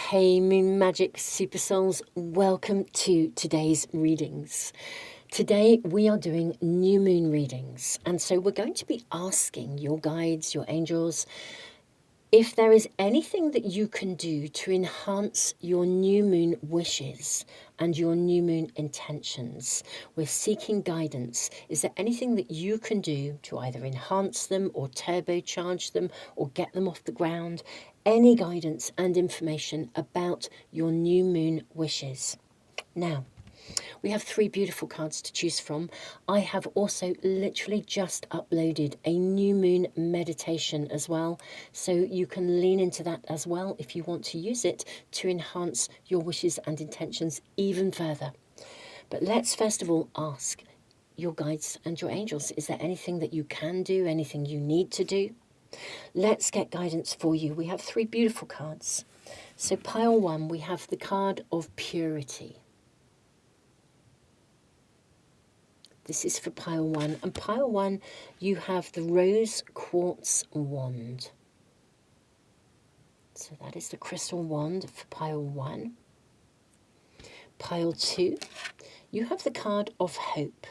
Hey Moon Magic Super Souls, welcome to today's readings. Today we are doing new moon readings, and so we're going to be asking your guides, your angels, if there is anything that you can do to enhance your new moon wishes and your new moon intentions. We're seeking guidance. Is there anything that you can do to either enhance them or turbocharge them or get them off the ground? Any guidance and information about your new moon wishes. Now, we have 3 beautiful cards to choose from. I have also literally just uploaded a new moon meditation as well, so you can lean into that as well if you want to use it to enhance your wishes and intentions even further. But let's first of all ask your guides and your angels, is there anything that you can do, anything you need to do? Let's get guidance for you. We have 3 beautiful cards. So pile 1, we have the card of purity. This is for pile 1. And pile 1, you have the rose quartz wand. So that is the crystal wand for pile 1. Pile 2, you have the card of hope.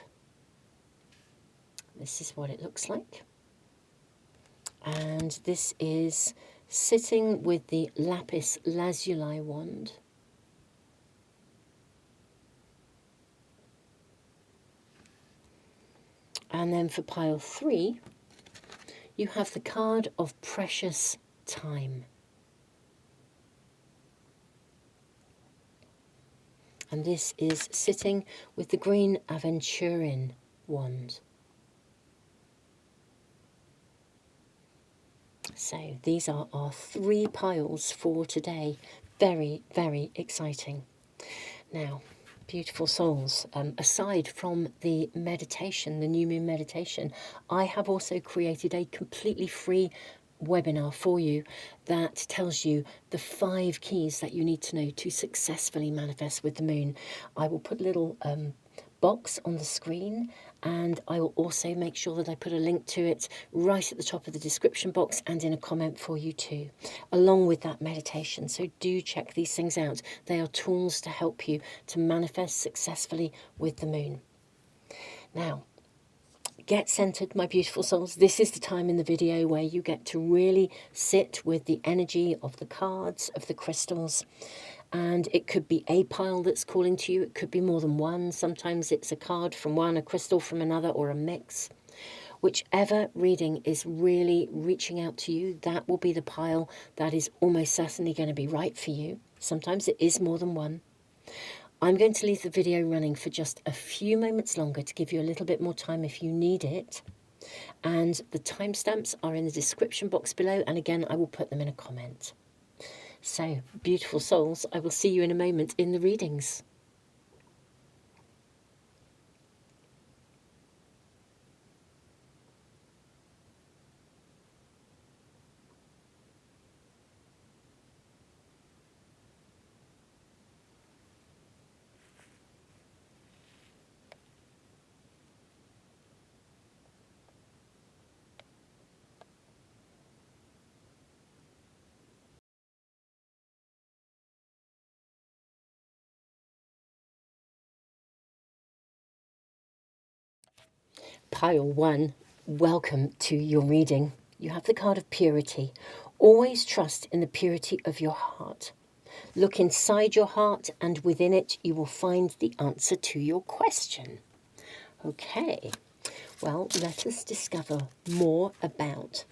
This is what it looks like. And this is sitting with the lapis lazuli wand. And then for pile 3, you have the card of precious time. And this is sitting with the green aventurine wand. So these are our 3 piles for today. Very, very exciting. Now, beautiful souls, aside from the meditation, the new moon meditation, I have also created a completely free webinar for you that tells you the 5 keys that you need to know to successfully manifest with the moon. I will put a little box on the screen, and I will also make sure that I put a link to it right at the top of the description box and in a comment for you too, along with that meditation. So do check these things out. They are tools to help you to manifest successfully with the moon. Now, get centered, my beautiful souls. This is the time in the video where you get to really sit with the energy of the cards, of the crystals. And it could be a pile that's calling to you. It could be more than one. Sometimes it's a card from one, a crystal from another, or a mix. Whichever reading is really reaching out to you, that will be the pile that is almost certainly going to be right for you. Sometimes it is more than one. I'm going to leave the video running for just a few moments longer to give you a little bit more time if you need it. And the timestamps are in the description box below. And again, I will put them in a comment. So, beautiful souls, I will see you in a moment in the readings. Pile 1, welcome to your reading. You have the card of purity. Always trust in the purity of your heart. Look inside your heart, and within it you will find the answer to your question. Okay, well, let us discover more about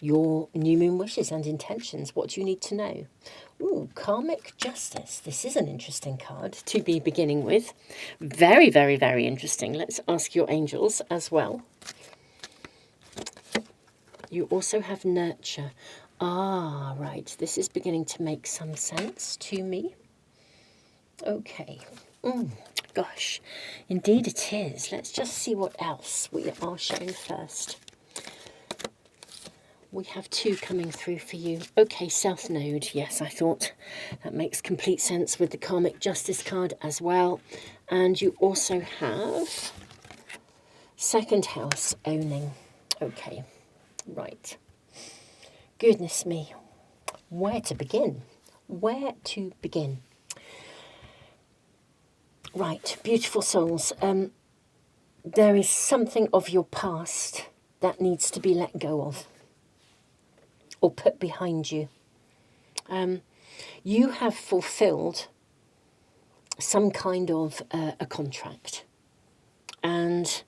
your new moon wishes and intentions. What do you need to know? Ooh, karmic justice. This is an interesting card to be beginning with. Very, very, very interesting. Let's ask your angels as well. You also have nurture. Ah, right. This is beginning to make some sense to me. Okay. Gosh, indeed it is. Let's just see what else we are showing first. We have 2 coming through for you. Okay, South Node. Yes, I thought that makes complete sense with the Karmic Justice card as well. And you also have 2nd house owning. Okay, right. Goodness me. Where to begin? where to begin? Right, beautiful souls. There is something of your past that needs to be let go of or put behind you. You have fulfilled some kind of a contract, and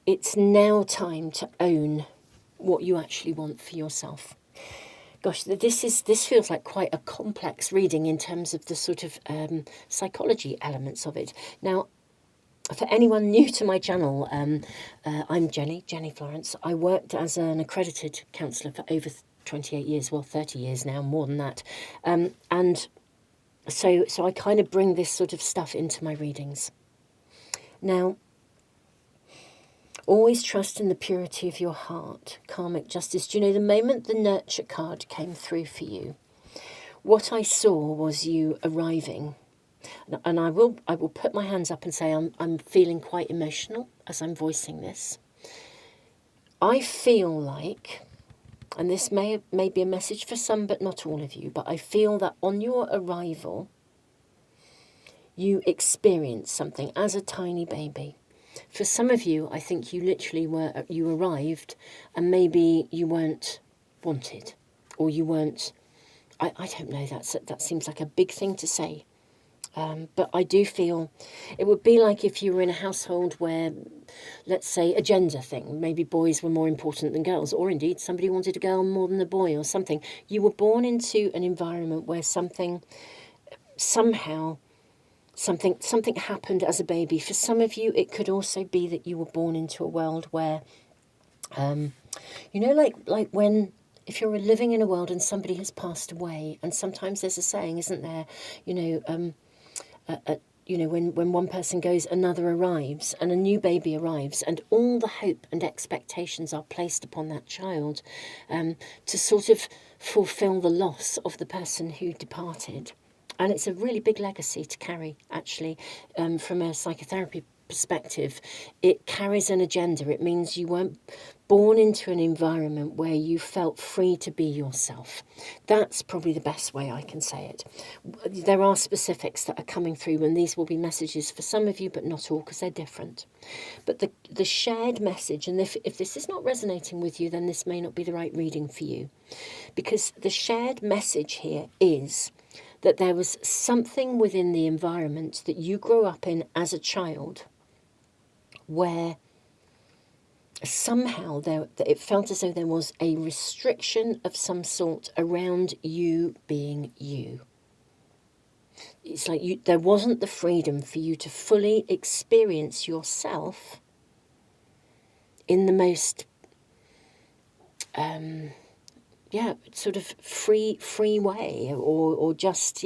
it's now time to own what you actually want for yourself. Gosh, this feels like quite a complex reading in terms of the sort of psychology elements of it. Now, for anyone new to my channel, I'm Jenny Florence. I worked as an accredited counsellor for over 28 years, well, 30 years now, more than that. And so I kind of bring this sort of stuff into my readings. Now, always trust in the purity of your heart. Karmic justice. Do you know, the moment the nurture card came through for you, what I saw was you arriving. And I will put my hands up and say I'm feeling quite emotional as I'm voicing this. I feel like, and this may be a message for some but not all of you, but I feel that on your arrival, you experienced something as a tiny baby. For some of you, I think you literally you arrived and maybe you weren't wanted, or you weren't, I don't know, that seems like a big thing to say. But I do feel it would be like if you were in a household where, let's say, a gender thing, maybe boys were more important than girls, or indeed somebody wanted a girl more than a boy or something. You were born into an environment where somehow something happened as a baby. For some of you, it could also be that you were born into a world where, you know, like when, if you're living in a world and somebody has passed away, and sometimes there's a saying, isn't there, when one person goes, another arrives, and a new baby arrives, and all the hope and expectations are placed upon that child to sort of fulfill the loss of the person who departed. And it's a really big legacy to carry, actually, from a psychotherapy perspective. It carries an agenda. It means you weren't born into an environment where you felt free to be yourself. That's probably the best way I can say it. There are specifics that are coming through, and these will be messages for some of you, but not all, because they're different. But the shared message, and if this is not resonating with you, then this may not be the right reading for you, because the shared message here is that there was something within the environment that you grew up in as a child where somehow it felt as though there was a restriction of some sort around you being you. It's like there wasn't the freedom for you to fully experience yourself in the most sort of free way, or just,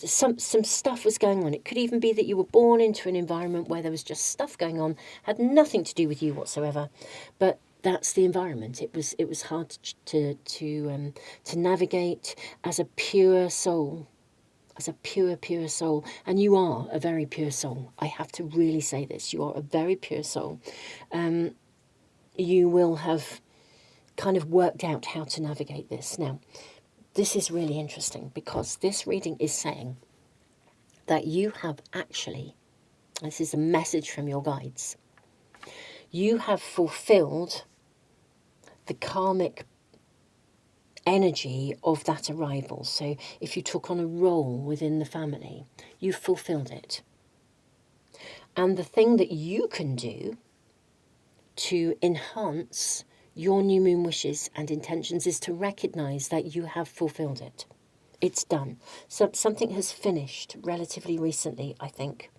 some stuff was going on. It could even be that you were born into an environment where there was just stuff going on, had nothing to do with you whatsoever, but that's the environment. It was hard to navigate as a pure soul, as a pure soul. And you are a very pure soul. I have to really say this. You are a very pure soul. You will have kind of worked out how to navigate this. Now, this is really interesting because this reading is saying that you have actually, this is a message from your guides, you have fulfilled the karmic energy of that arrival. So if you took on a role within the family, you fulfilled it. And the thing that you can do to enhance your new moon wishes and intentions is to recognize that you have fulfilled it. It's done. So something has finished relatively recently, I think.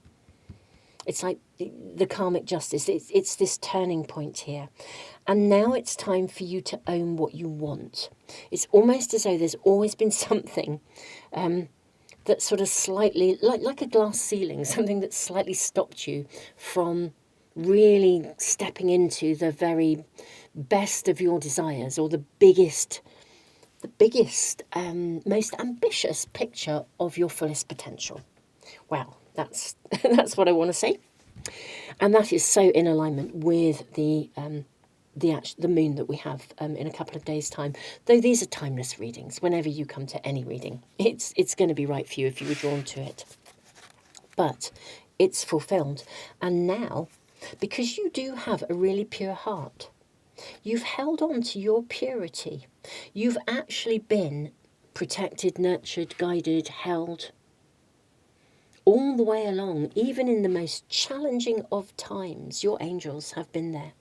It's like the karmic justice. It's this turning point here. And now it's time for you to own what you want. It's almost as though there's always been something that sort of slightly, like a glass ceiling, something that slightly stopped you from really stepping into the very best of your desires, or the biggest, most ambitious picture of your fullest potential. Wow, that's that's what I want to say. And that is so in alignment with the the moon that we have in a couple of days' time. Though these are timeless readings. Whenever you come to any reading, it's going to be right for you if you were drawn to it. But it's fulfilled. And now, because you do have a really pure heart, you've held on to your purity. You've actually been protected, nurtured, guided, held all the way along. Even in the most challenging of times, your angels have been there.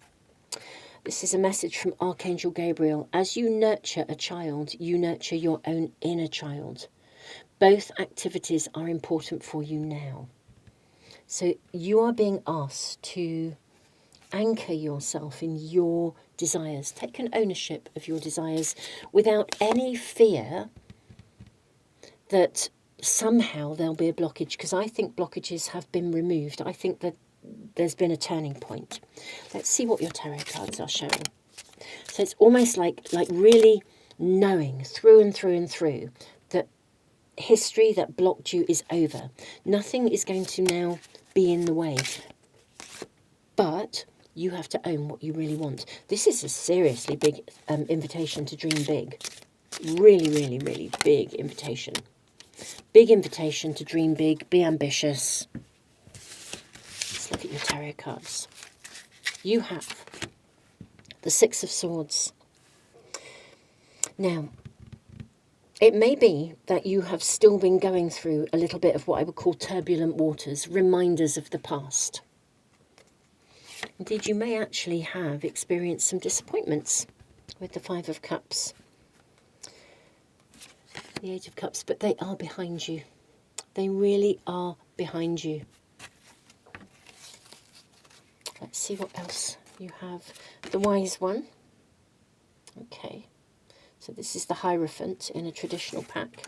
This is a message from Archangel Gabriel. As you nurture a child, you nurture your own inner child. Both activities are important for you now. So you are being asked to anchor yourself in your desires. Take an ownership of your desires without any fear that somehow there'll be a blockage, because I think blockages have been removed. I think that there's been a turning point. Let's see what your tarot cards are showing. So it's almost like really knowing through and through and through that history that blocked you is over. Nothing is going to now be in the way. But you have to own what you really want. This is a seriously big invitation to dream big. Really, really, really big invitation. Big invitation to dream big, be ambitious. Let's look at your tarot cards. You have the Six of Swords. Now, it may be that you have still been going through a little bit of what I would call turbulent waters, reminders of the past. Indeed, you may actually have experienced some disappointments with the Five of Cups, the Eight of Cups, but they are behind you. They really are behind you. Let's see what else you have. The Wise One. Okay, so this is the Hierophant in a traditional pack.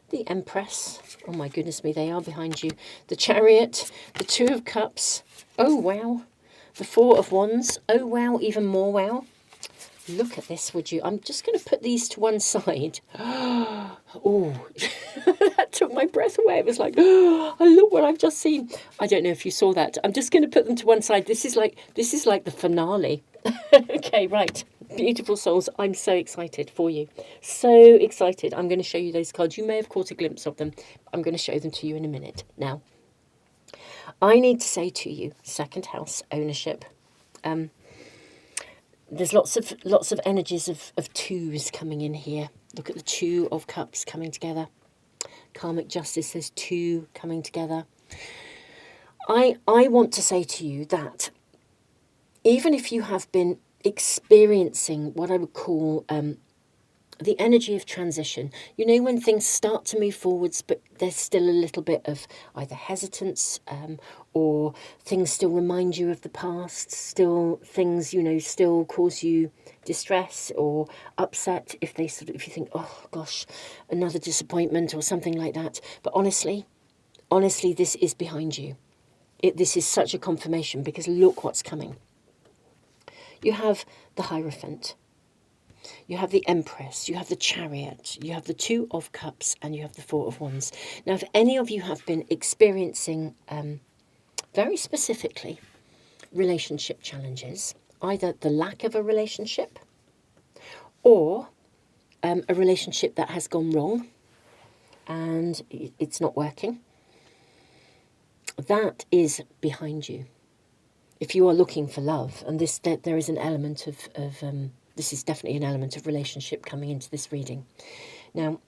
The Empress. Oh my goodness me, they are behind you. The Chariot, the Two of Cups. Oh wow. The Four of Wands. Oh wow, even more wow. Look at this, would you? I'm just going to put these to one side. Oh, that took my breath away. It was like, oh, look what I've just seen. I don't know if you saw that. I'm just going to put them to one side. This is like the finale. Okay, right. Beautiful souls. I'm so excited for you. So excited. I'm going to show you those cards. You may have caught a glimpse of them. I'm going to show them to you in a minute. Now, I need to say to you, second house ownership. There's lots of energies of twos coming in here. Look at the Two of Cups coming together. Karmic justice, there's two coming together. I want to say to you that even if you have been experiencing what I would call the energy of transition, you know, when things start to move forwards, but there's still a little bit of either hesitance or things still remind you of the past, still things, you know, still cause you distress or upset if you think, oh gosh, another disappointment or something like that. But honestly, this is behind you. This is such a confirmation, because look what's coming. You have the Hierophant. You have the Empress, you have the Chariot, you have the Two of Cups, and you have the Four of Wands. Now, if any of you have been experiencing, very specifically, relationship challenges, either the lack of a relationship or a relationship that has gone wrong and it's not working, that is behind you. If you are looking for love, and there is an element of this is definitely an element of relationship coming into this reading. Now,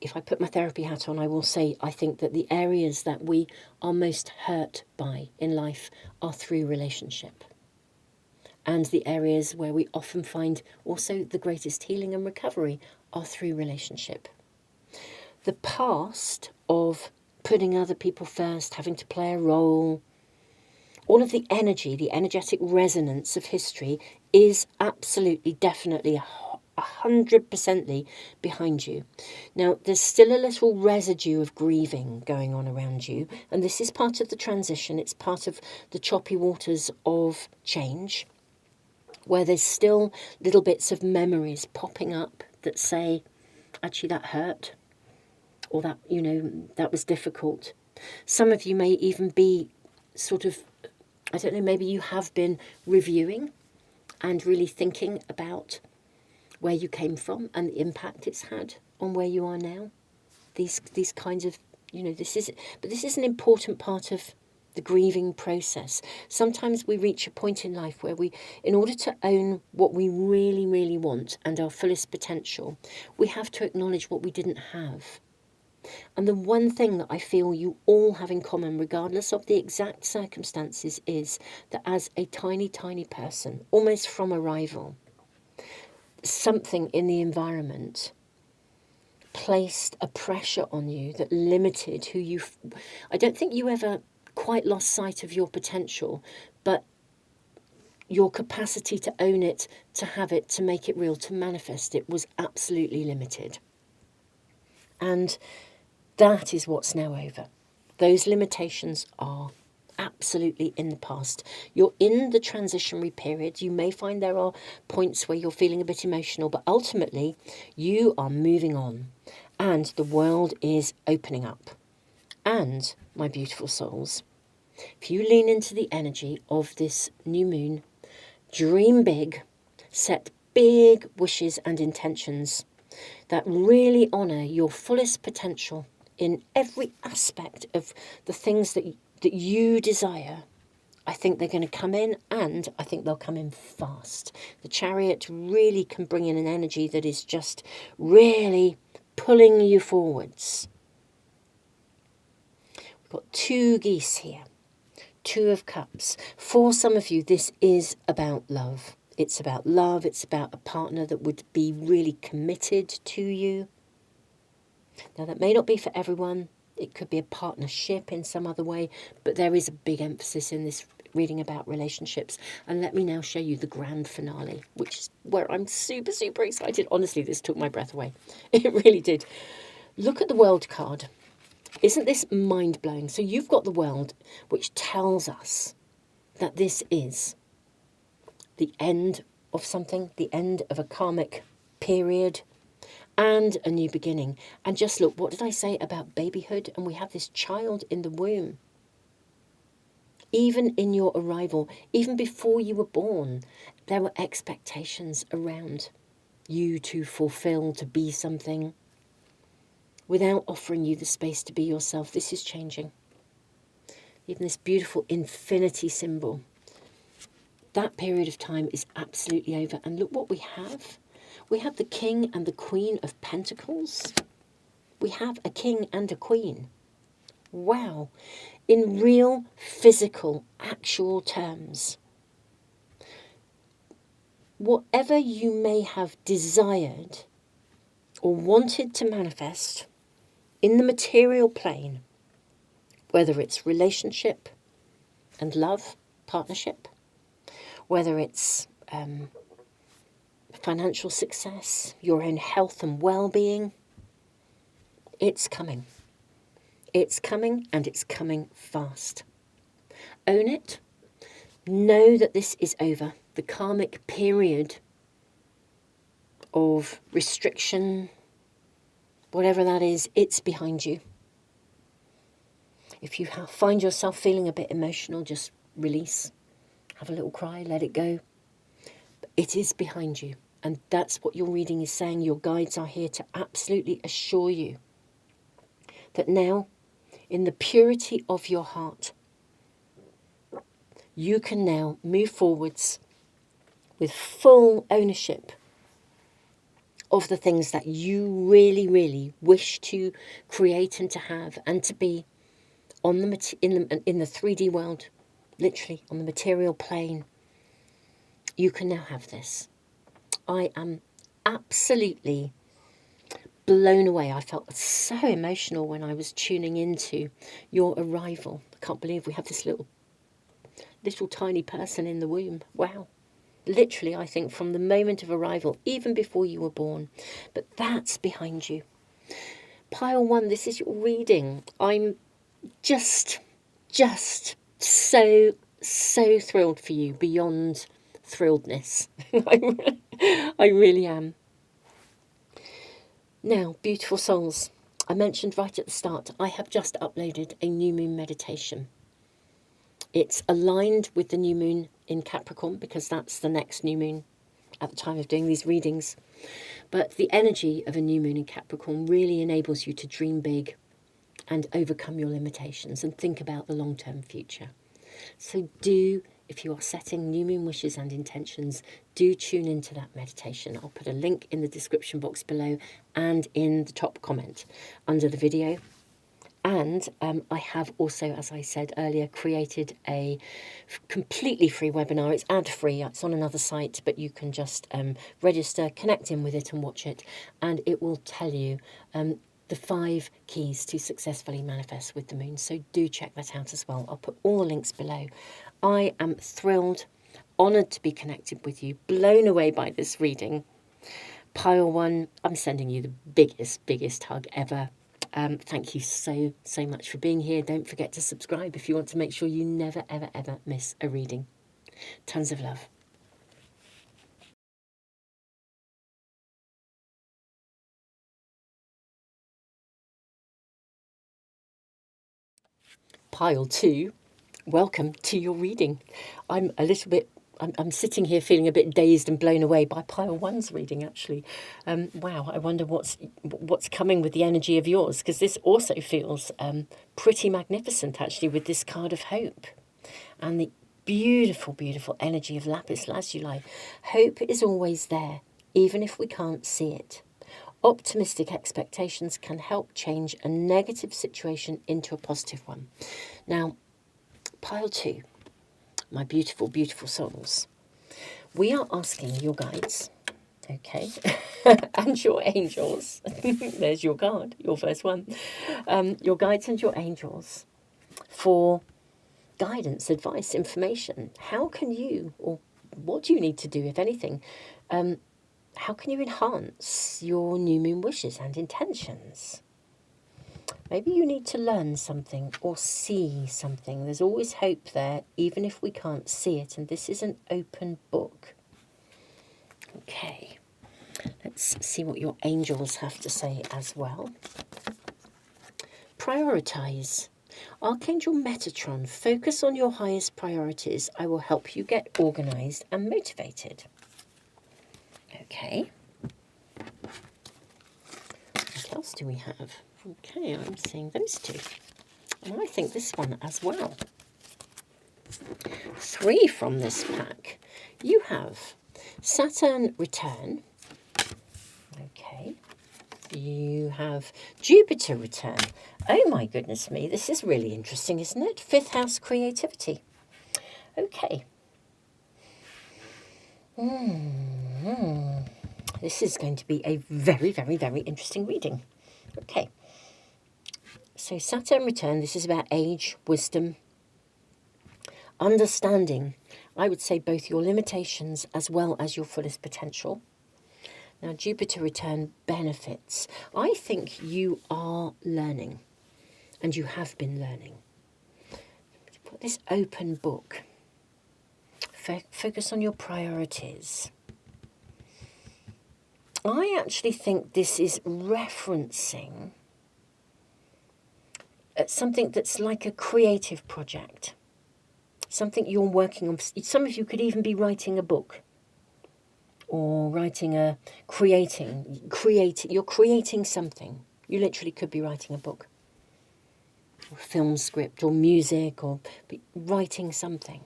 if I put my therapy hat on, I will say I think that the areas that we are most hurt by in life are through relationship. And the areas where we often find also the greatest healing and recovery are through relationship. The past of putting other people first, having to play a role, all of the energy, the energetic resonance of history is absolutely, definitely, 100% behind you. Now, there's still a little residue of grieving going on around you, and this is part of the transition. It's part of the choppy waters of change, where there's still little bits of memories popping up that say, actually, that hurt, or that, you know, that was difficult. Some of you may even be sort of I don't know, maybe you have been reviewing and really thinking about where you came from and the impact it's had on where you are now. These kinds of, this is an important part of the grieving process. Sometimes we reach a point in life where in order to own what we really, really want and our fullest potential, we have to acknowledge what we didn't have. And the one thing that I feel you all have in common, regardless of the exact circumstances, is that as a tiny, tiny person, almost from arrival, something in the environment placed a pressure on you that limited who you... I don't think you ever quite lost sight of your potential, but your capacity to own it, to have it, to make it real, to manifest it was absolutely limited. And that is what's now over. Those limitations are absolutely in the past. You're in the transitionary period. You may find there are points where you're feeling a bit emotional, but ultimately you are moving on and the world is opening up. And, my beautiful souls, if you lean into the energy of this new moon, dream big, set big wishes and intentions that really honour your fullest potential in every aspect of the things that you desire, I think they're going to come in, and I think they'll come in fast. The Chariot really can bring in an energy that is just really pulling you forwards. We've got 2 geese here, 2 of Cups. For some of you, this is about love. It's about love. It's about a partner that would be really committed to you. Now, that may not be for everyone. It could be a partnership in some other way, but there is a big emphasis in this reading about relationships. And let me now show you the grand finale, which is where I'm super, super excited. Honestly, this took my breath away. It really did. Look at the World card. Isn't this mind-blowing? So you've got the World, which tells us that this is the end of something, the end of a karmic period, and a new beginning. And just look, what did I say about babyhood? And we have this child in the womb. Even in your arrival, even before you were born, there were expectations around you to fulfill, to be something, without offering you the space to be yourself. This is changing. Even this beautiful infinity symbol. That period of time is absolutely over. And look what we have. We have the King and the Queen of Pentacles. We have a king and a queen. Wow. In real, physical, actual terms. Whatever you may have desired or wanted to manifest in the material plane, whether it's relationship and love, partnership, whether it's financial success, your own health and well-being, it's coming. It's coming, and it's coming fast. Own it. Know that this is over. The karmic period of restriction, whatever that is, it's behind you. If you find yourself feeling a bit emotional, just release. Have a little cry, let it go. It is behind you. And that's what your reading is saying. Your guides are here to absolutely assure you that now, in the purity of your heart, you can now move forwards with full ownership of the things that you really, really wish to create and to have and to be on in the 3D world, literally on the material plane. You can now have this. I am absolutely blown away. I felt so emotional when I was tuning into your arrival. I can't believe we have this little tiny person in the womb. Wow. Literally, I think from the moment of arrival, even before you were born. But that's behind you. Pile 1, this is your reading. I'm just so thrilled for you, beyond thrilledness. I really am. Now, beautiful souls, I mentioned right at the start, I have just uploaded a new moon meditation. It's aligned with the new moon in Capricorn because that's the next new moon at the time of doing these readings. But the energy of a new moon in Capricorn really enables you to dream big and overcome your limitations and think about the long-term future. So do, if you are setting new moon wishes and intentions, do tune into that meditation. I'll put a link in the description box below and in the top comment under the video. And I have also, as I said earlier, created a completely free webinar. It's ad-free. It's on another site, but you can just register, connect in with it and watch it. And it will tell you the 5 keys to successfully manifest with the moon. So do check that out as well. I'll put all the links below. I am thrilled, honoured to be connected with you, blown away by this reading. Pile 1, I'm sending you the biggest hug ever. Thank you so much for being here. Don't forget to subscribe if you want to make sure you never, ever, ever miss a reading. Tons of love. Pile 2, welcome to your reading. I'm sitting here feeling a bit dazed and blown away by Pile 1's reading, actually. Wow, I wonder what's coming with the energy of yours, because this also feels pretty magnificent, actually, with this card of hope and the beautiful, beautiful energy of lapis lazuli. Hope is always there, even if we can't see it. Optimistic expectations can help change a negative situation into a positive one. Now, Pile 2, my beautiful, beautiful souls. We are asking your guides, okay, and your angels. There's your card, your first one. Your guides and your angels for guidance, advice, information. How can you, or what do you need to do, if anything? How can you enhance your new moon wishes and intentions? Maybe you need to learn something or see something. There's always hope there, even if we can't see it. And this is an open book. Okay, let's see what your angels have to say as well. Prioritize. Archangel Metatron, focus on your highest priorities. I will help you get organized and motivated. Okay. What else do we have? Okay, I'm seeing those 2. And I think this one as well. 3 from this pack. You have Saturn return. Okay. You have Jupiter return. Oh my goodness me, this is really interesting, isn't it? 5th house creativity. Okay. This is going to be a very, very, very interesting reading. Okay. So Saturn return, this is about age, wisdom, understanding. I would say both your limitations as well as your fullest potential. Now, Jupiter return, benefits. I think you are learning, and you have been learning. Put this open book. Focus on your priorities. I actually think this is referencing something that's like a creative project, something you're working on. Some of you could even be writing a book or you're creating something. You literally could be writing a book or film script or music or writing something.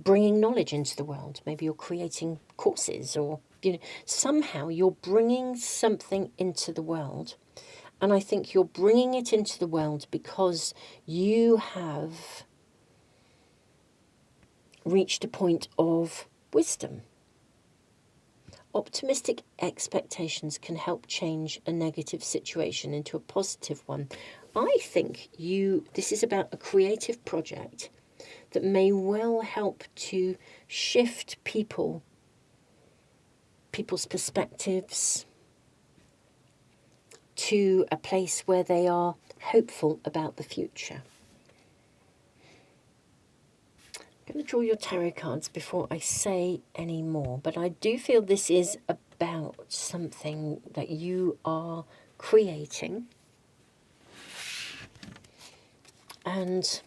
Bringing knowledge into the world. Maybe you're creating courses or, somehow you're bringing something into the world. And I think you're bringing it into the world because you have reached a point of wisdom. Optimistic expectations can help change a negative situation into a positive one. I think this is about a creative project that may well help to shift people's perspectives to a place where they are hopeful about the future. I'm going to draw your tarot cards before I say any more, but I do feel this is about something that you are creating. And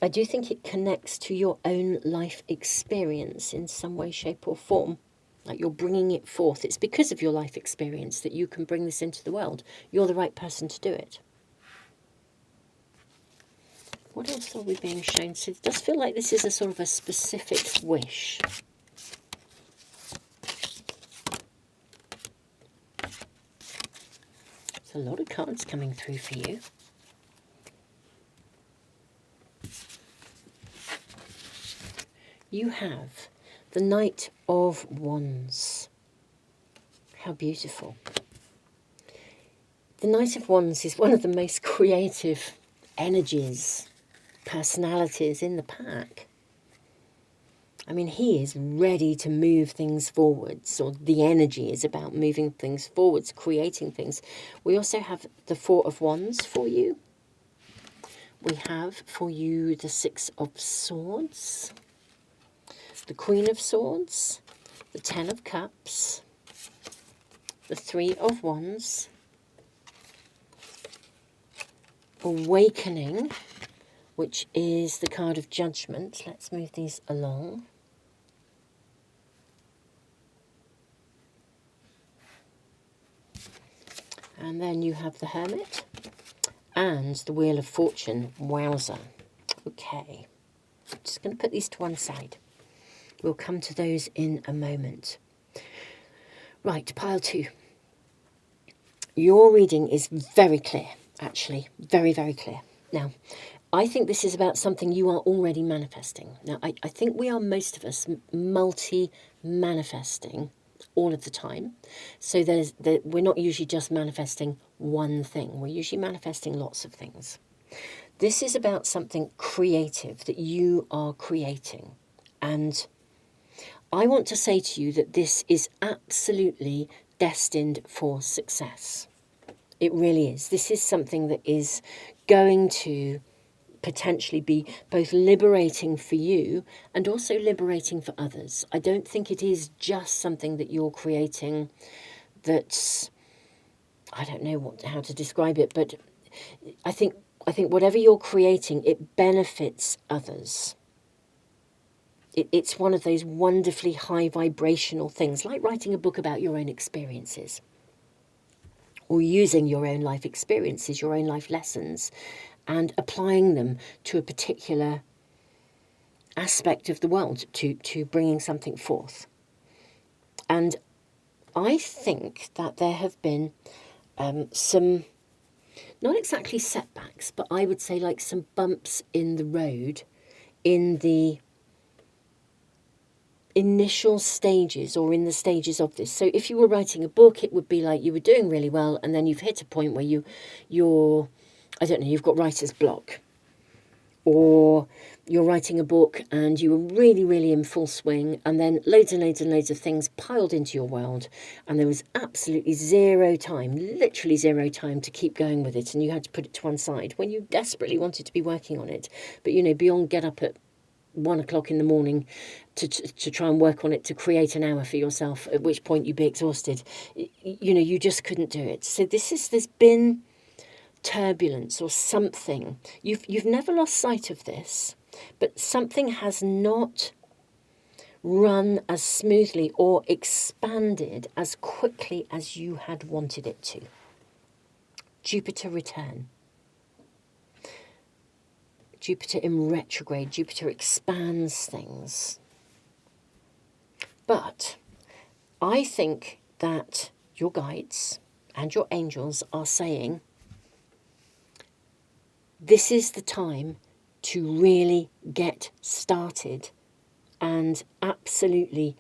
I do think it connects to your own life experience in some way, shape or form. Like you're bringing it forth. It's because of your life experience that you can bring this into the world. You're the right person to do it. What else are we being shown? So it does feel like this is a sort of a specific wish. There's a lot of cards coming through for you. You have the Knight of Wands. How beautiful. The Knight of Wands is one of the most creative energies, personalities in the pack. I mean, he is ready to move things forwards, or the energy is about moving things forwards, creating things. We also have the Four of Wands for you. We have for you the Six of Swords, the Queen of Swords, the Ten of Cups, the Three of Wands, Awakening, which is the card of Judgment. Let's move these along. And then you have the Hermit and the Wheel of Fortune. Wowzer. Okay. I'm just going to put these to one side. We'll come to those in a moment. Right, pile 2. Your reading is very clear, actually. Very, very clear. Now, I think this is about something you are already manifesting. Now, I think we are, most of us, multi-manifesting all of the time. So we're not usually just manifesting one thing. We're usually manifesting lots of things. This is about something creative that you are creating. And I want to say to you that this is absolutely destined for success. It really is. This is something that is going to potentially be both liberating for you and also liberating for others. I don't think it is just something that you're creating that's, I don't know how to describe it, but I think whatever you're creating, it benefits others. It's one of those wonderfully high vibrational things, like writing a book about your own experiences, or using your own life experiences, your own life lessons, and applying them to a particular aspect of the world, to bringing something forth. And I think that there have been some, not exactly setbacks, but I would say like some bumps in the road in the initial stages, or in the stages of this. So if you were writing a book, it would be like you were doing really well, and then you've hit a point where you're, I don't know, you've got writer's block, or you're writing a book and you were really, really in full swing, and then loads and loads and loads of things piled into your world, and there was absolutely zero time, literally zero time to keep going with it, and you had to put it to one side when you desperately wanted to be working on it. But, you know, beyond get up at 1 o'clock in the morning to try and work on it, to create an hour for yourself, at which point you'd be exhausted. You know, you just couldn't do it. So there's been turbulence or something. You've never lost sight of this, but something has not run as smoothly or expanded as quickly as you had wanted it to. Jupiter return. Jupiter in retrograde. Jupiter expands things. But I think that your guides and your angels are saying, this is the time to really get started and absolutely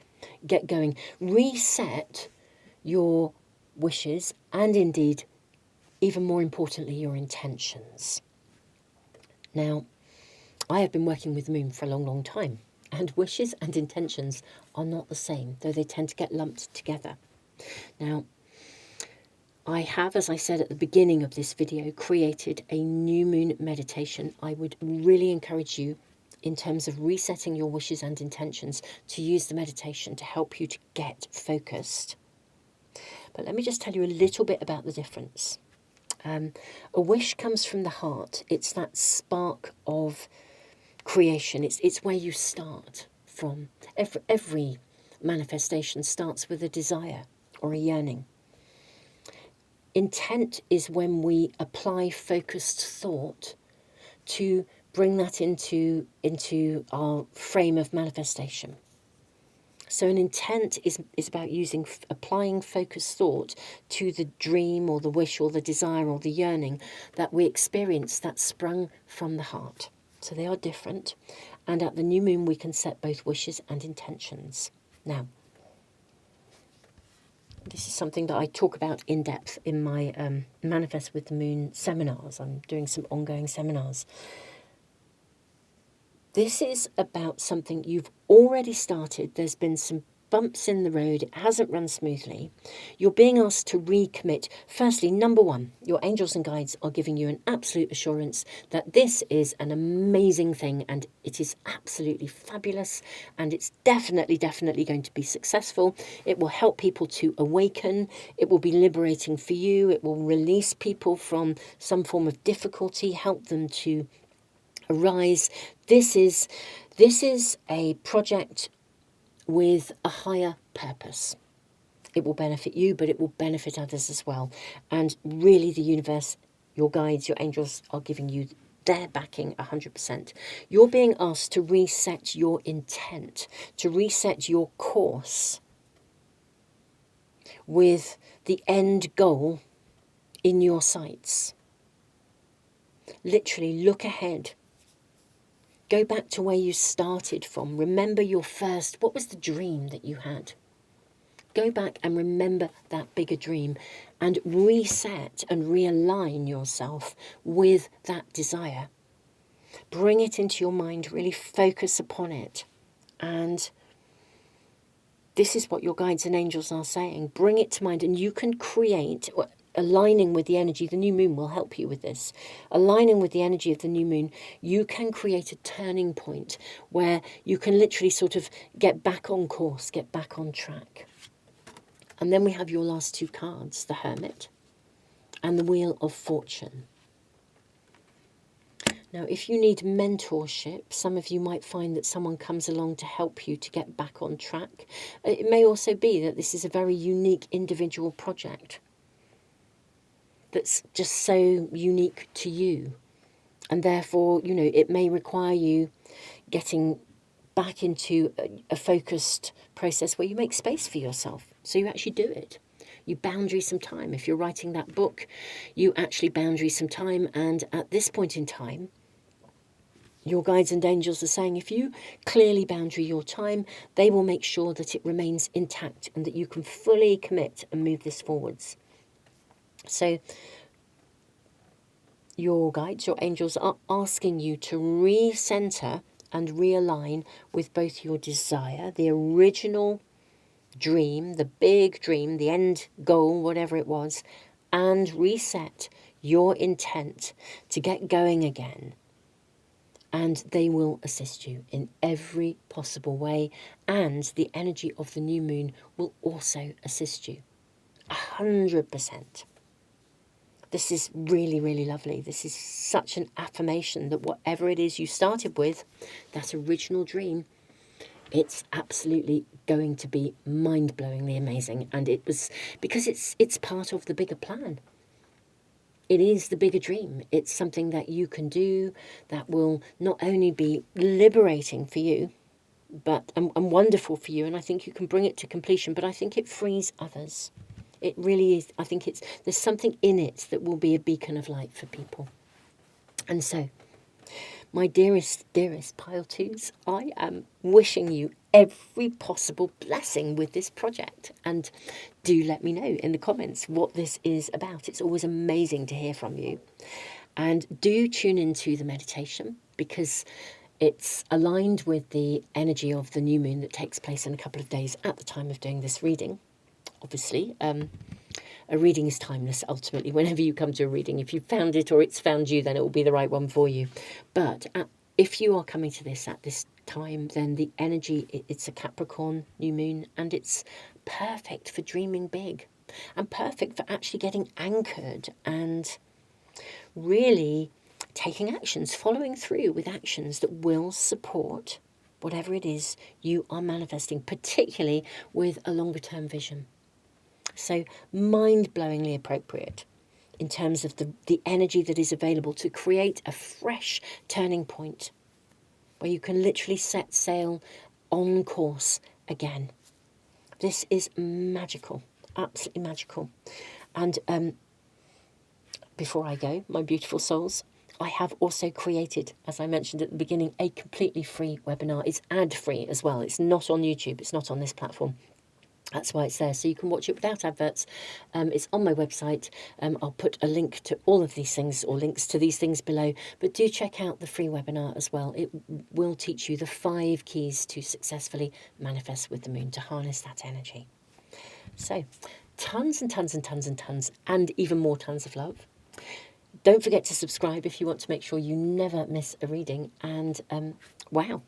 get going. Reset your wishes and indeed, even more importantly, your intentions. Now, I have been working with the moon for a long, long time, and wishes and intentions are not the same, though they tend to get lumped together. Now, I have, as I said at the beginning of this video, created a new moon meditation. I would really encourage you, in terms of resetting your wishes and intentions, to use the meditation to help you to get focused. But let me just tell you a little bit about the difference. A wish comes from the heart. It's that spark of creation. It's where you start from. Every manifestation starts with a desire or a yearning. Intent is when we apply focused thought to bring that into our frame of manifestation. So an intent is about applying focused thought to the dream or the wish or the desire or the yearning that we experience that sprung from the heart. So they are different. And at the new moon, we can set both wishes and intentions. Now, this is something that I talk about in depth in my Manifest with the Moon seminars. I'm doing some ongoing seminars. This is about something you've already started. There's been some bumps in the road. It hasn't run smoothly. You're being asked to recommit. Firstly, number one, your angels and guides are giving you an absolute assurance that this is an amazing thing and it is absolutely fabulous and it's definitely going to be successful. It will help people to awaken. It will be liberating for you. It will release people from some form of difficulty, help them to arise. This is a project with a higher purpose. It will benefit you, but it will benefit others as well. And really the universe, your guides, your angels are giving you their backing 100%. You're being asked to reset your intent, to reset your course with the end goal in your sights. Literally look ahead. Go back to where you started from. Remember your first, what was the dream that you had? Go back and remember that bigger dream and reset and realign yourself with that desire. Bring it into your mind, really focus upon it. And this is what your guides and angels are saying. Bring it to mind and you can create, aligning with the energy, the new moon will help you with this. Aligning with the energy of the new moon, you can create a turning point where you can literally sort of get back on course, get back on track. And then we have your last two cards, the Hermit and the Wheel of Fortune. Now, if you need mentorship, some of you might find that someone comes along to help you to get back on track. It may also be that this is a very unique individual project that's just so unique to you. And therefore, you know, it may require you getting back into a focused process where you make space for yourself. So you actually do it. You boundary some time. If you're writing that book, you actually boundary some time. And at this point in time, your guides and angels are saying if you clearly boundary your time, they will make sure that it remains intact and that you can fully commit and move this forwards. So your guides, your angels are asking you to recenter and realign with both your desire, the original dream, the big dream, the end goal, whatever it was, and reset your intent to get going again. And they will assist you in every possible way. And the energy of the new moon will also assist you 100%. This is really, really lovely. This is such an affirmation that whatever it is you started with, that original dream, it's absolutely going to be mind-blowingly amazing. And it was because it's part of the bigger plan. It is the bigger dream. It's something that you can do that will not only be liberating for you, but and wonderful for you. And I think you can bring it to completion, but I think it frees others. It really is. I think there's something in it that will be a beacon of light for people. And so, my dearest pile twos, I am wishing you every possible blessing with this project. And do let me know in the comments what this is about. It's always amazing to hear from you. And do tune into the meditation because it's aligned with the energy of the new moon that takes place in a couple of days at the time of doing this reading. Obviously, a reading is timeless, ultimately. Whenever you come to a reading, if you found it or it's found you, then it will be the right one for you. But if you are coming to this at this time, then the energy, it's a Capricorn new moon, and it's perfect for dreaming big and perfect for actually getting anchored and really taking actions, following through with actions that will support whatever it is you are manifesting, particularly with a longer term vision. So mind-blowingly appropriate in terms of the energy that is available to create a fresh turning point where you can literally set sail on course again. This is magical, absolutely magical. And before I go, my beautiful souls, I have also created, as I mentioned at the beginning, a completely free webinar. It's ad-free as well. It's not on YouTube. It's not on this platform. That's why it's there, so you can watch it without adverts. It's on my website. I'll put a link to all of these things, or links to these things below. But do check out the free webinar as well. It will teach you the 5 keys to successfully manifest with the moon, to harness that energy. So, tons and tons and tons and tons, and even more tons of love. Don't forget to subscribe if you want to make sure you never miss a reading. And wow,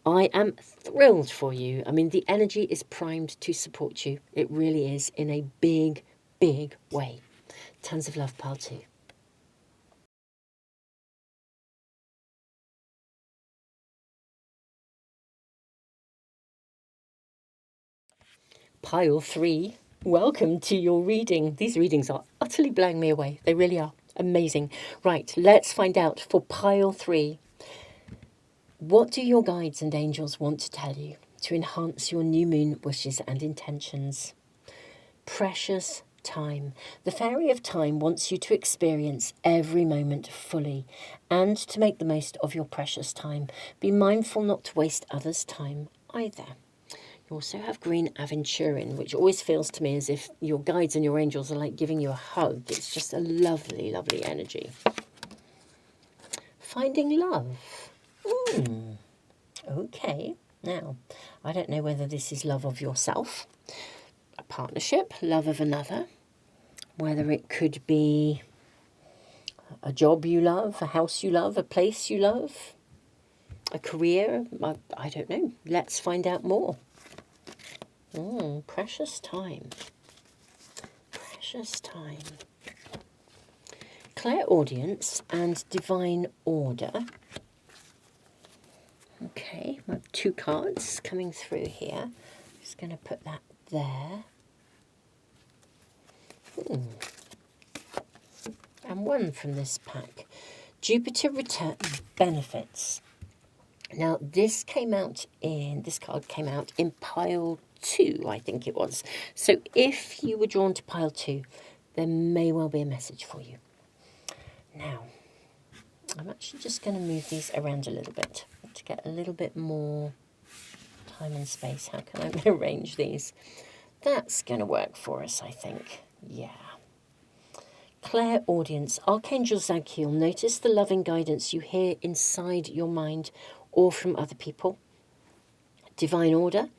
I am thrilled for you. I mean, the energy is primed to support you. It really is, in a big, big way. Tons of love, pile 2. Pile 3, welcome to your reading. These readings are utterly blowing me away. They really are. Amazing. Right, let's find out for pile 3. What do your guides and angels want to tell you to enhance your new moon wishes and intentions? Precious time. The Fairy of Time wants you to experience every moment fully and to make the most of your precious time. Be mindful not to waste others' time either. You also have Green Aventurin, which always feels to me as if your guides and your angels are like giving you a hug. It's just a lovely, lovely energy. Finding love. Okay, now, I don't know whether this is love of yourself, a partnership, love of another, whether it could be a job you love, a house you love, a place you love, a career. I don't know. Let's find out more. Precious time. Precious time. Clairaudience and divine order. Okay, I have 2 cards coming through here. Just going to put that there. And 1 from this pack. Jupiter return benefits. Now, this card came out in pile 2, I think it was. So if you were drawn to pile 2, there may well be a message for you. Now, I'm actually just going to move these around a little bit to get a little bit more time and space. How can I arrange these? That's going to work for us, I think. Yeah. Clairaudience. Archangel Zadkiel, notice the loving guidance you hear inside your mind or from other people. Divine order.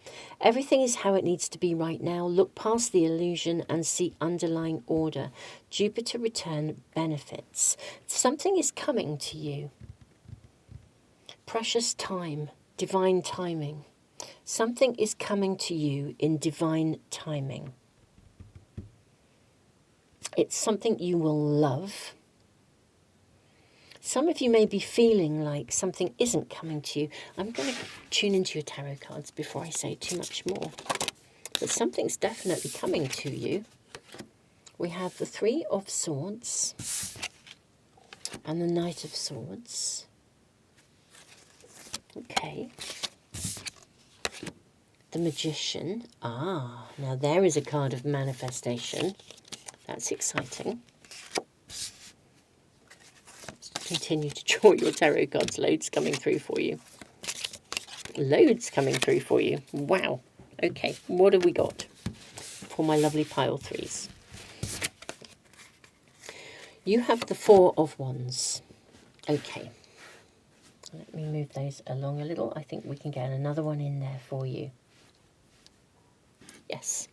Everything is how it needs to be right now. Look past the illusion and see underlying order. Jupiter return benefits. Something is coming to you. Precious time. Divine timing. Something is coming to you in divine timing. It's something you will love. Some of you may be feeling like something isn't coming to you. I'm going to tune into your tarot cards before I say too much more. But something's definitely coming to you. We have the 3 of Swords and the Knight of Swords. Okay. The Magician. Ah, now there is a card of manifestation. That's exciting. Continue to draw your tarot cards. Loads coming through for you. Loads coming through for you. Wow. Okay, what have we got for my lovely pile 3s? You have the 4 of Wands. Okay. Let me move those along a little. I think we can get another one in there for you. Yes.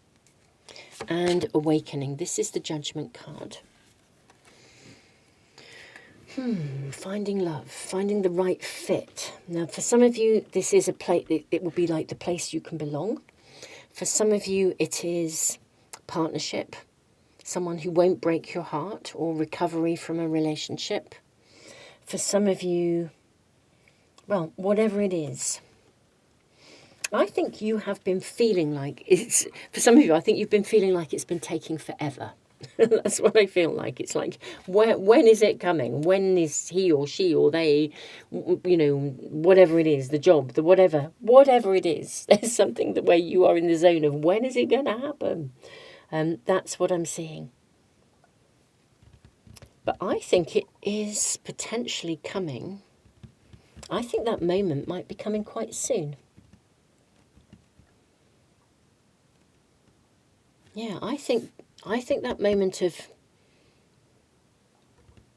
And Awakening. This is the Judgment card. Finding love, finding the right fit. Now, for some of you, this is a place, it will be like the place you can belong. For some of you, it is partnership, someone who won't break your heart, or recovery from a relationship. For some of you, well, whatever it is, I think you have been feeling like it's, for some of you, I think you've been feeling like it's been taking forever. That's what I feel like. It's like, when is it coming? When is he or she or they, whatever it is, the job, the whatever it is, there's something that where you are in the zone of when is it going to happen? That's what I'm seeing. But I think it is potentially coming. I think that moment might be coming quite soon. Yeah, I think that moment of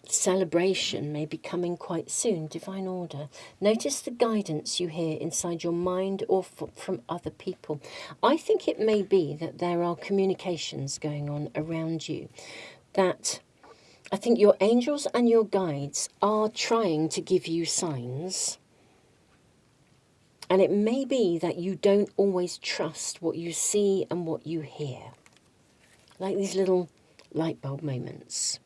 celebration may be coming quite soon. Divine order. Notice the guidance you hear inside your mind or from other people. I think it may be that there are communications going on around you, that I think your angels and your guides are trying to give you signs. And it may be that you don't always trust what you see and what you hear. Like these little light bulb moments.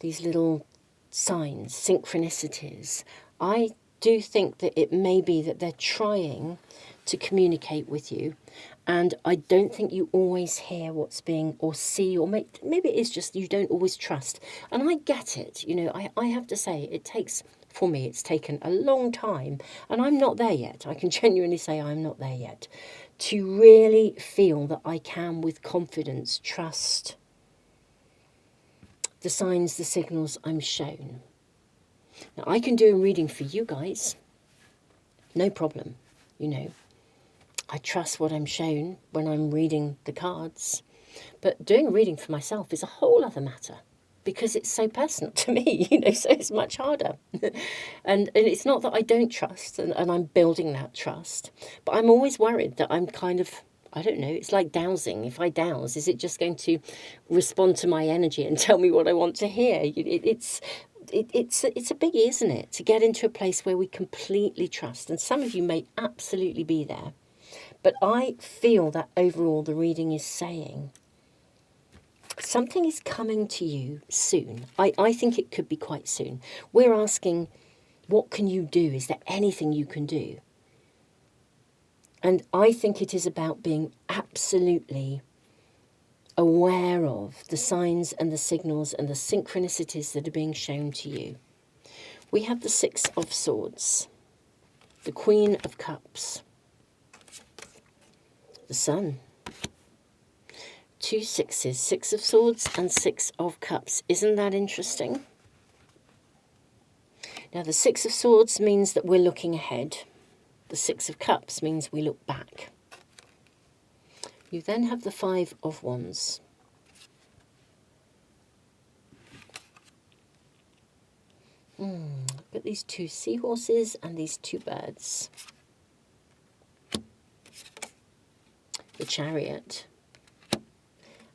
These little signs, synchronicities. I do think that it may be that they're trying to communicate with you, and I don't think you always hear what's being, or see, or maybe it is just you don't always trust. And I get it, I have to say, for me, it's taken a long time, and I'm not there yet. I can genuinely say I'm not there yet, to really feel that I can, with confidence, trust the signs, the signals I'm shown. Now, I can do a reading for you guys, no problem, I trust what I'm shown when I'm reading the cards. But doing a reading for myself is a whole other matter, because it's so personal to me, so it's much harder. And it's not that I don't trust, and I'm building that trust, but I'm always worried that I'm kind of, I don't know, it's like dowsing. If I douse, is it just going to respond to my energy and tell me what I want to hear? It's a biggie, isn't it? To get into a place where we completely trust. And some of you may absolutely be there. But I feel that overall the reading is saying something is coming to you soon. I think it could be quite soon. We're asking, what can you do? Is there anything you can do? And I think it is about being absolutely aware of the signs and the signals and the synchronicities that are being shown to you. We have the Six of Swords, the Queen of Cups, the Sun, two sixes, Six of Swords and Six of Cups. Isn't that interesting? Now, the Six of Swords means that we're looking ahead. The Six of Cups means we look back. You then have the Five of Wands. Got these two seahorses and these two birds. The Chariot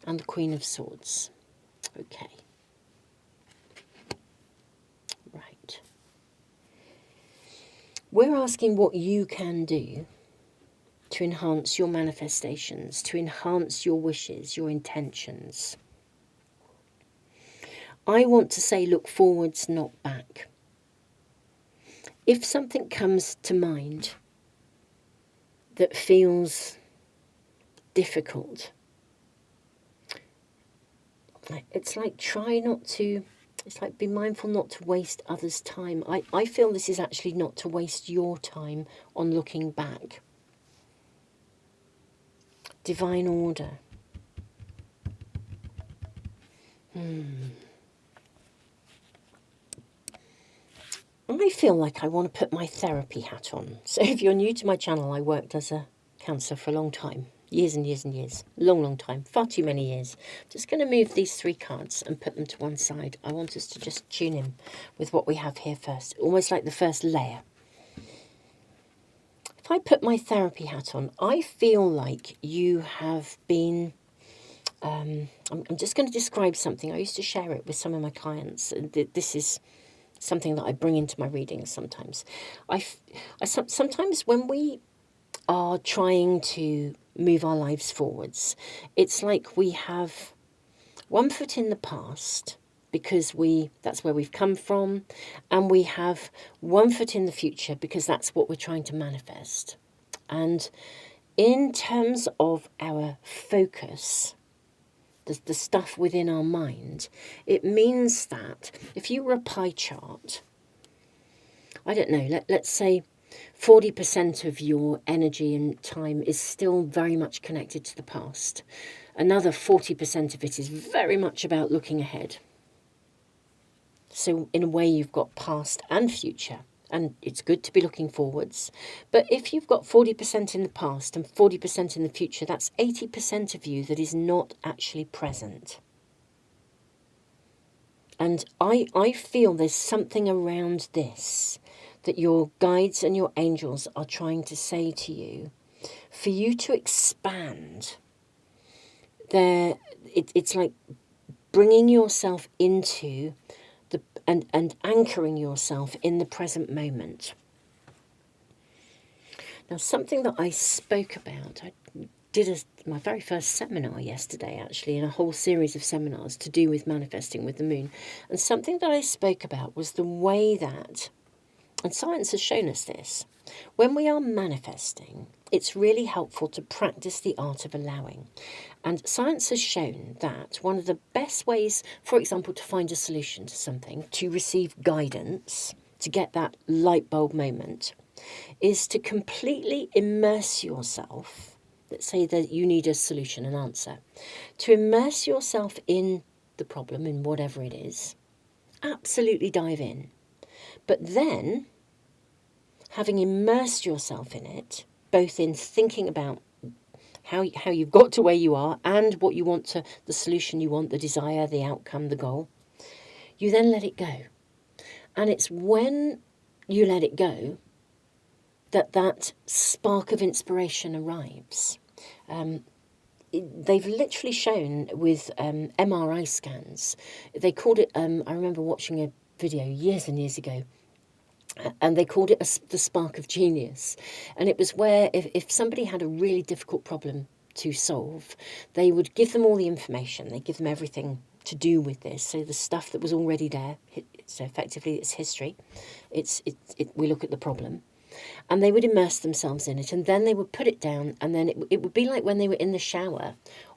and the Queen of Swords. Okay. Right. We're asking what you can do to enhance your manifestations, to enhance your wishes, your intentions. I want to say look forwards, not back. If something comes to mind that feels difficult, it's like be mindful not to waste others' time. I feel this is actually not to waste your time on looking back. Divine order. I feel like I want to put my therapy hat on. So if you're new to my channel, I worked as a counsellor for a long time. Years and years and years. Long time. Far too many years. I'm just going to move these three cards and put them to one side. I want us to just tune in with what we have here first. Almost like the first layer. If I put my therapy hat on, I feel like you have been... I'm just going to describe something. I used to share it with some of my clients. This is something that I bring into my readings sometimes. Sometimes when we are trying to move our lives forwards, it's like we have one foot in the past because that's where we've come from, and we have one foot in the future because that's what we're trying to manifest. And in terms of our focus, the stuff within our mind, it means that if you were a pie chart, I don't know, let's say 40% of your energy and time is still very much connected to the past. Another 40% of it is very much about looking ahead. So in a way, you've got past and future, and it's good to be looking forwards. But if you've got 40% in the past and 40% in the future, that's 80% of you that is not actually present. And I feel there's something around this that your guides and your angels are trying to say to you, for you to expand. It's like bringing yourself into and anchoring yourself in the present moment. Now, something that I spoke about, I did my very first seminar yesterday, actually, in a whole series of seminars to do with manifesting with the moon. And something that I spoke about was the way that, and science has shown us this, when we are manifesting, it's really helpful to practice the art of allowing. And science has shown that one of the best ways, for example, to find a solution to something, to receive guidance, to get that light bulb moment, is to completely immerse yourself. Let's say that you need a solution, an answer. To immerse yourself in the problem, in whatever it is, absolutely dive in. But then, having immersed yourself in it, both in thinking about how you've got to where you are and what you want to, the solution you want, the desire, the outcome, the goal, you then let it go. And it's when you let it go that spark of inspiration arrives. They've literally shown with MRI scans, they called it, I remember watching a video years and years ago, and they called it the spark of genius. And it was where if somebody had a really difficult problem to solve, they would give them all the information, they give them everything to do with this. So the stuff that was already there, so effectively it's history, we look at the problem, and they would immerse themselves in it, and then they would put it down, and then it would be like when they were in the shower,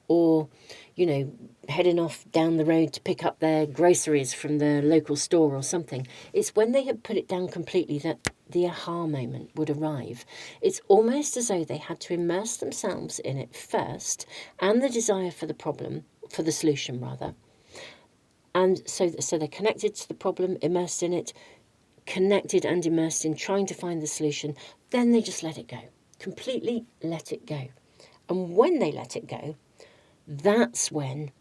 or, you know, heading off down the road to pick up their groceries from the local store or something. It's when they had put it down completely that the aha moment would arrive. It's almost as though they had to immerse themselves in it first, and the desire for the problem, for the solution rather. And so they're connected to the problem, immersed in it, connected and immersed in trying to find the solution. Then they just let it go, completely let it go. And when they let it go, that's when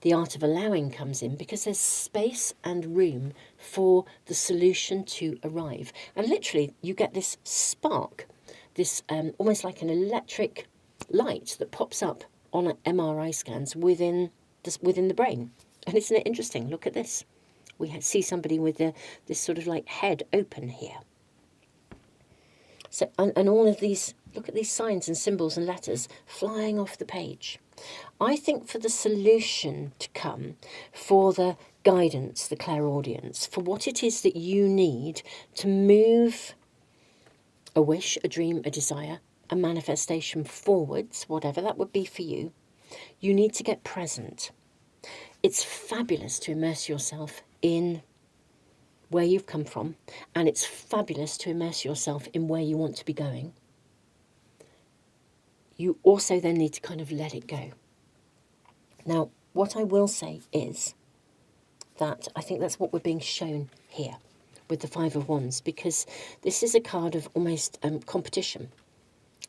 the art of allowing comes in, because there's space and room for the solution to arrive. And literally, you get this spark, this almost like an electric light that pops up on MRI scans within the brain. And isn't it interesting? Look at this. We see somebody with this sort of like head open here. So, and all of these, look at these signs and symbols and letters flying off the page. I think for the solution to come, for the guidance, the clairaudience, for what it is that you need to move a wish, a dream, a desire, a manifestation forwards, whatever that would be for you, you need to get present. It's fabulous to immerse yourself in where you've come from, and it's fabulous to immerse yourself in where you want to be going. You also then need to kind of let it go. Now, what I will say is that I think that's what we're being shown here with the Five of Wands, because this is a card of almost competition.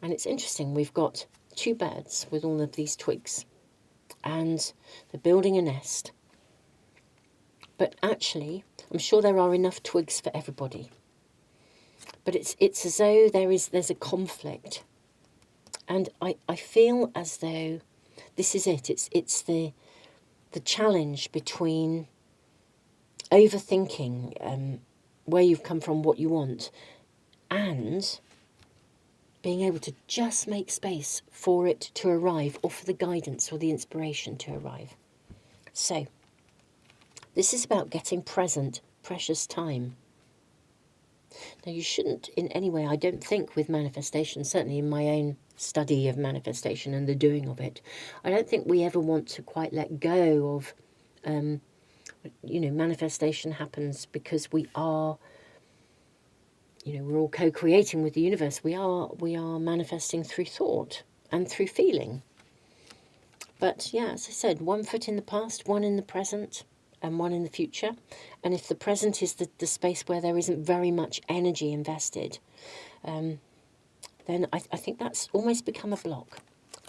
And it's interesting, we've got two birds with all of these twigs, and they're building a nest. But actually, I'm sure there are enough twigs for everybody. But it's as though there's a conflict. And I feel as though this is it. It's the challenge between overthinking where you've come from, what you want, and being able to just make space for it to arrive, or for the guidance or the inspiration to arrive. So, This is about getting present, precious time. Now, you shouldn't in any way, I don't think, with manifestation, certainly in my own study of manifestation and the doing of it, I don't think we ever want to quite let go of, manifestation happens because we are, we're all co-creating with the universe. We are manifesting through thought and through feeling. But yeah, as I said, one foot in the past, one in the present, and one in the future. And if the present is the space where there isn't very much energy invested, then I think that's almost become a block.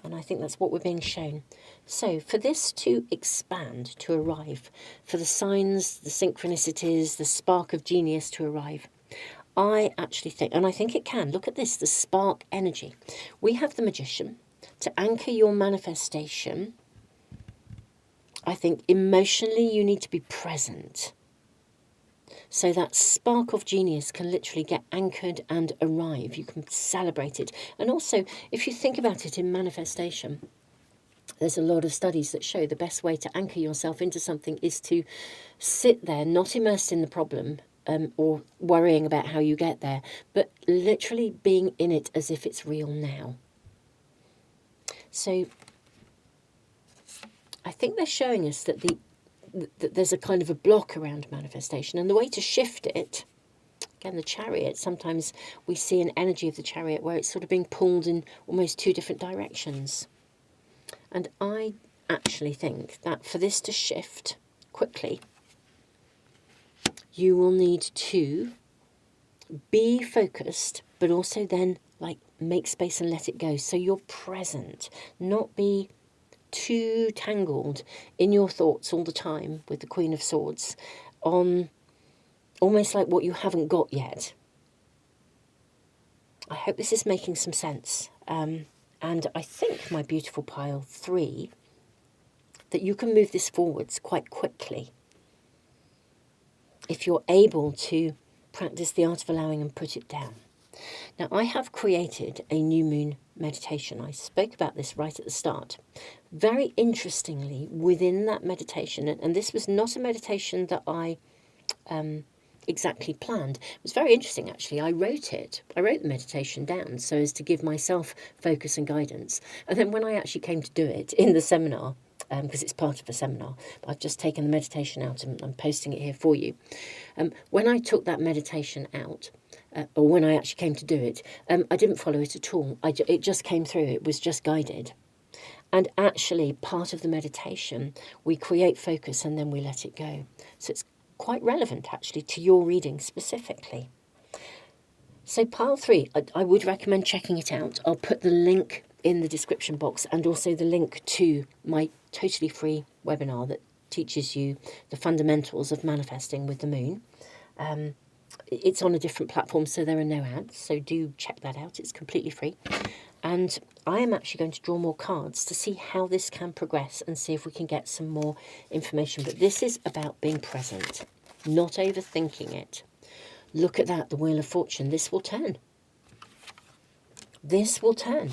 And I think that's what we're being shown. So for this to expand, to arrive, for the signs, the synchronicities, the spark of genius to arrive, I actually think, and I think it can, look at this, the spark energy. We have the magician. To anchor your manifestation, I think emotionally you need to be present. So that spark of genius can literally get anchored and arrive. You can celebrate it. And also, if you think about it in manifestation, there's a lot of studies that show the best way to anchor yourself into something is to sit there, not immersed in the problem or worrying about how you get there, but literally being in it as if it's real now. So I think they're showing us that that there's a kind of a block around manifestation, and the way to shift it, again, the chariot, sometimes we see an energy of the chariot where it's sort of being pulled in almost two different directions. And I actually think that for this to shift quickly, you will need to be focused, but also then make space and let it go. So you're present, not be too tangled in your thoughts all the time with the Queen of Swords on almost like what you haven't got yet. I hope this is making some sense. And I think, my beautiful pile 3, that you can move this forwards quite quickly if you're able to practice the art of allowing and put it down. Now, I have created a new moon meditation. I spoke about this right at the start. Very interestingly, within that meditation, and this was not a meditation that I exactly planned. It was very interesting, actually. I wrote the meditation down so as to give myself focus and guidance. And then when I actually came to do it in the seminar, because it's part of a seminar, but I've just taken the meditation out and I'm posting it here for you. When I took that meditation out, or when I actually came to do it, I didn't follow it at all. It just came through. It was just guided. And actually, part of the meditation, we create focus and then we let it go. So it's quite relevant, actually, to your reading specifically. So pile 3, I would recommend checking it out. I'll put the link in the description box and also the link to my totally free webinar that teaches you the fundamentals of manifesting with the moon. It's on a different platform, so there are no ads, so do check that out. It's completely free. And I am actually going to draw more cards to see how this can progress and see if we can get some more information. But this is about being present, not overthinking it. Look at that, the Wheel of Fortune. This will turn. This will turn.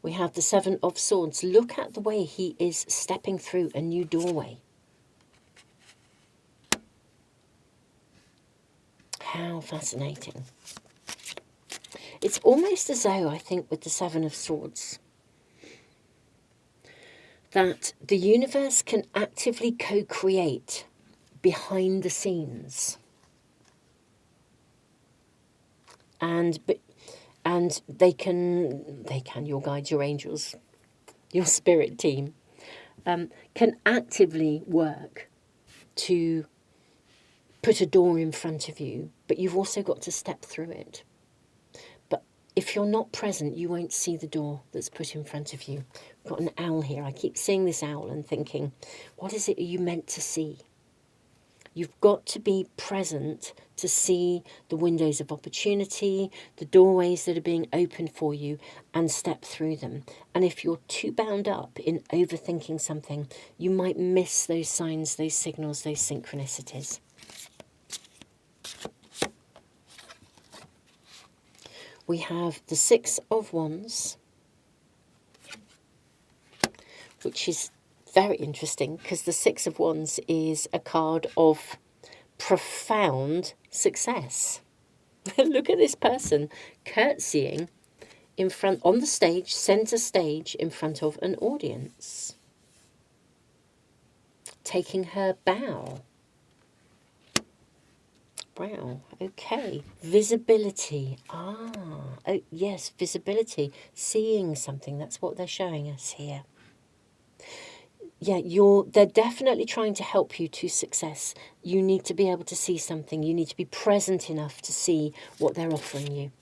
We have the 7 of Swords. Look at the way he is stepping through a new doorway. How fascinating. It's almost as though, I think, with the 7 of Swords, that the universe can actively co-create behind the scenes. And they can, your guides, your angels, your spirit team, can actively work to put a door in front of you, but you've also got to step through it. But if you're not present, you won't see the door that's put in front of you. I've got an owl here. I keep seeing this owl and thinking, what is it you meant to see? You've got to be present to see the windows of opportunity, the doorways that are being opened for you, and step through them. And if you're too bound up in overthinking something, you might miss those signs, those signals, those synchronicities. We have the 6 of Wands, which is very interesting because the Six of Wands is a card of profound success. Look at this person curtsying in front, on the stage, centre stage, in front of an audience. Taking her bow. Wow, okay. Visibility. Ah, oh, yes, visibility. Seeing something, that's what they're showing us here. Yeah, they're definitely trying to help you to success. You need to be able to see something. You need to be present enough to see what they're offering you.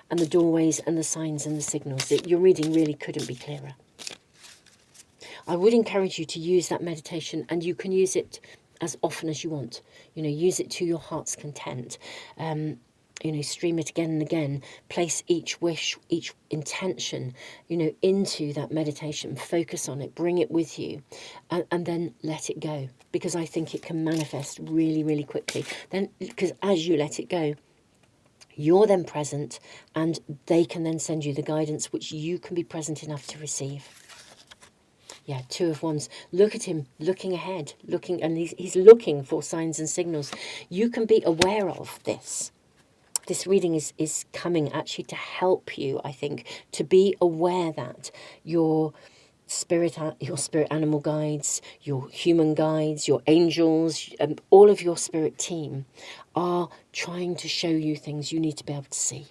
And the doorways and the signs and the signals. Your reading really couldn't be clearer. I would encourage you to use that meditation, and you can use it as often as you want. You know, use it to your heart's content. You know, stream it again and again. Place each wish, each intention, you know, into that meditation. Focus on it. Bring it with you, and then let it go. Because I think it can manifest really, really quickly. Then, because as you let it go, you're then present, and they can then send you the guidance which you can be present enough to receive. Yeah, Two of Wands. Look at him looking ahead, and he's looking for signs and signals. You can be aware of this. This reading is coming actually to help you, I think, to be aware that your spirit animal guides, your human guides, your angels, all of your spirit team are trying to show you things you need to be able to see.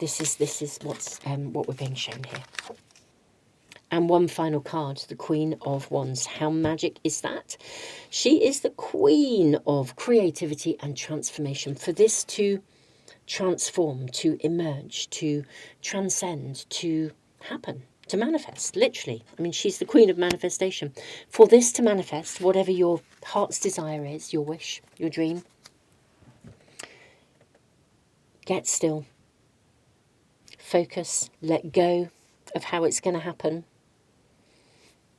This is what we're being shown here. And one final card, the Queen of Wands. How magic is that? She is the queen of creativity and transformation. For this to transform, to emerge, to transcend, to happen, to manifest, literally. I mean, she's the queen of manifestation. For this to manifest, whatever your heart's desire is, your wish, your dream, get still. Focus, let go of how it's going to happen.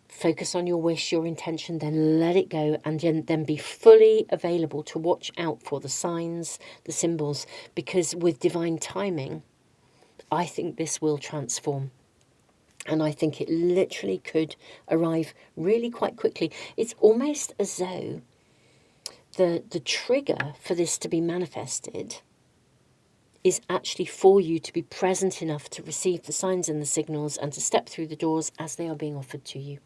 Focus on your wish, your intention, then let it go, and then be fully available to watch out for the signs, the symbols, because with divine timing, I think this will transform. And I think it literally could arrive really quite quickly. It's almost as though the trigger for this to be manifested is actually for you to be present enough to receive the signs and the signals and to step through the doors as they are being offered to you.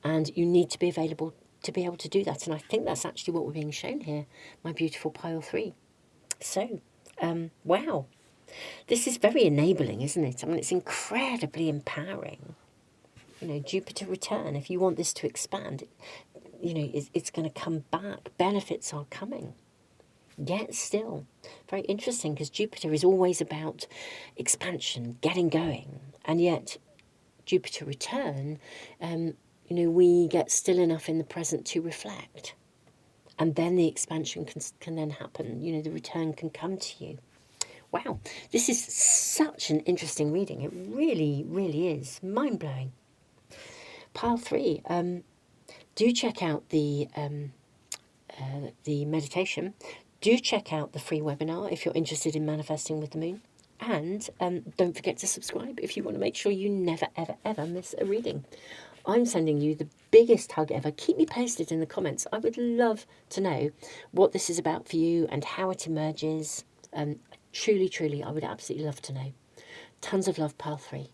And you need to be available to be able to do that. And I think that's actually what we're being shown here, my beautiful pile 3. So, wow. This is very enabling, isn't it? I mean, it's incredibly empowering. You know, Jupiter return, if you want this to expand, you know, it's going to come back. Benefits are coming. Yet still, very interesting, because Jupiter is always about expansion, getting going. And yet, Jupiter return, you know, we get still enough in the present to reflect. And then the expansion can then happen. You know, the return can come to you. Wow, this is such an interesting reading. It really, really is. Mind-blowing. Pile 3, do check out the meditation. Do check out the free webinar if you're interested in manifesting with the moon. And don't forget to subscribe if you want to make sure you never, ever, ever miss a reading. I'm sending you the biggest hug ever. Keep me posted in the comments. I would love to know what this is about for you and how it emerges. Truly, truly, I would absolutely love to know. Tons of love, Pile 3.